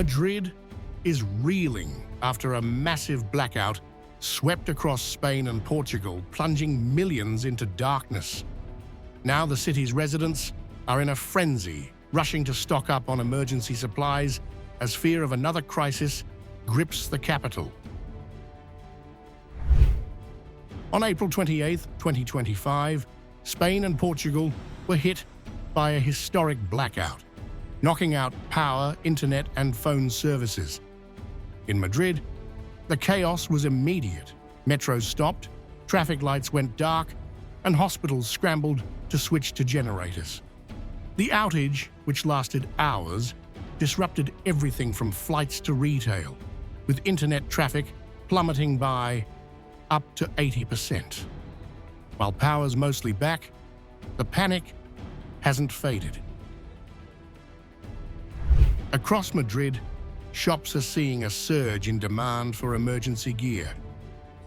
Madrid is reeling after a massive blackout swept across Spain and Portugal, plunging millions into darkness. Now the city's residents are in a frenzy, rushing to stock up on emergency supplies as fear of another crisis grips the capital. On April 28, 2025, Spain and Portugal were hit by a historic blackout, knocking out power, internet, and phone services. In Madrid, the chaos was immediate. Metros stopped, traffic lights went dark, and hospitals scrambled to switch to generators. The outage, which lasted hours, disrupted everything from flights to retail, with internet traffic plummeting by up to 80%. While power's mostly back, the panic hasn't faded. Across Madrid, shops are seeing a surge in demand for emergency gear.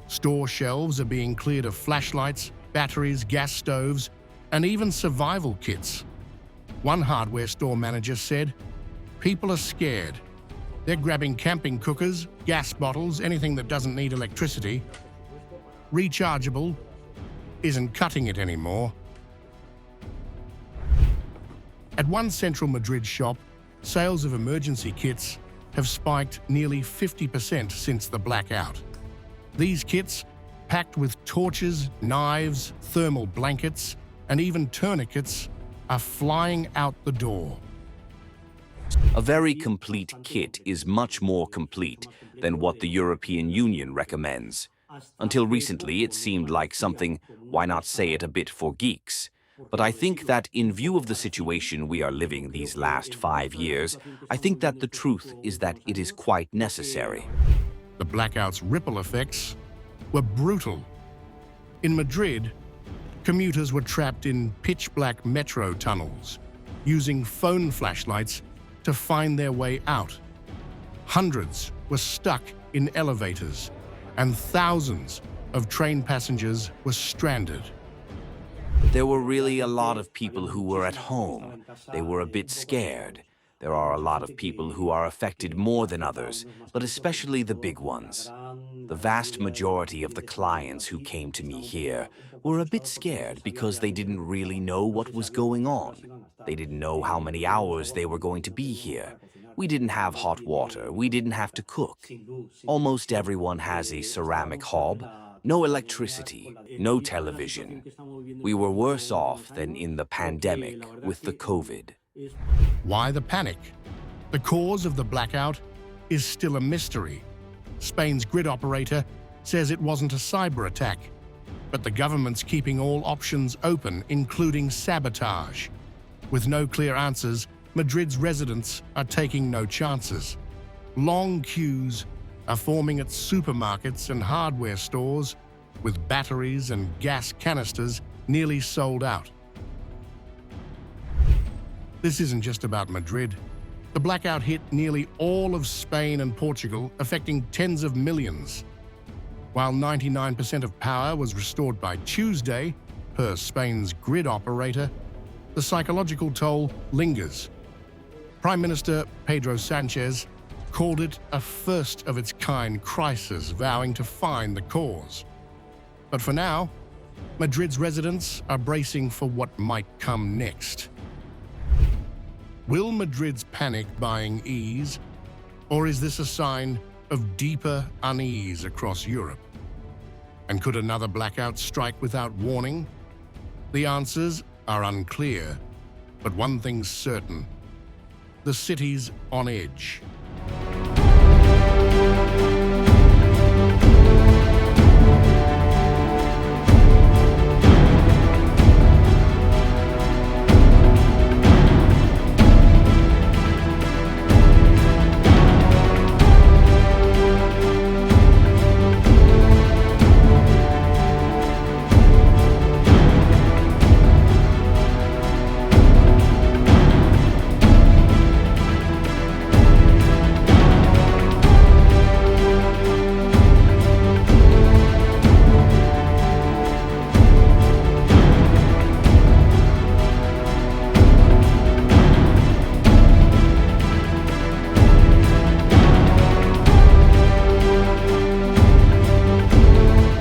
Store shelves are being cleared of flashlights, batteries, gas stoves, and even survival kits. One hardware store manager said, "People are scared. They're grabbing camping cookers, gas bottles, anything that doesn't need electricity. Rechargeable isn't cutting it anymore." At one central Madrid shop, sales of emergency kits have spiked nearly 50% since the blackout. These kits, packed with torches, knives, thermal blankets, and even tourniquets, are flying out the door. A very complete kit is much more complete than what the European Union recommends. Until recently, it seemed like something, why not say it a bit for geeks? But I think that in view of the situation we are living these last 5 years, I think that the truth is that it is quite necessary. The blackout's ripple effects were brutal. In Madrid, commuters were trapped in pitch-black metro tunnels, using phone flashlights to find their way out. Hundreds were stuck in elevators, and thousands of train passengers were stranded. There were really a lot of people who were at home. They were a bit scared. There are a lot of people who are affected more than others, but especially the big ones. The vast majority of the clients who came to me here were a bit scared because they didn't really know what was going on. They didn't know how many hours they were going to be here. We didn't have hot water. We didn't have to cook. Almost everyone has a ceramic hob. No electricity, no television. We were worse off than in the pandemic with the COVID. Why the panic? The cause of the blackout is still a mystery. Spain's grid operator says it wasn't a cyber attack, but the government's keeping all options open, including sabotage. With no clear answers, Madrid's residents are taking no chances. Long queues are forming at supermarkets and hardware stores, with batteries and gas canisters nearly sold out. This isn't just about Madrid. The blackout hit nearly all of Spain and Portugal, affecting tens of millions. While 99% of power was restored by Tuesday, per Spain's grid operator, the psychological toll lingers. Prime Minister Pedro Sanchez called it a first-of-its-kind crisis, vowing to find the cause. But for now, Madrid's residents are bracing for what might come next. Will Madrid's panic buying ease, or is this a sign of deeper unease across Europe? And could another blackout strike without warning? The answers are unclear, but one thing's certain: the city's on edge.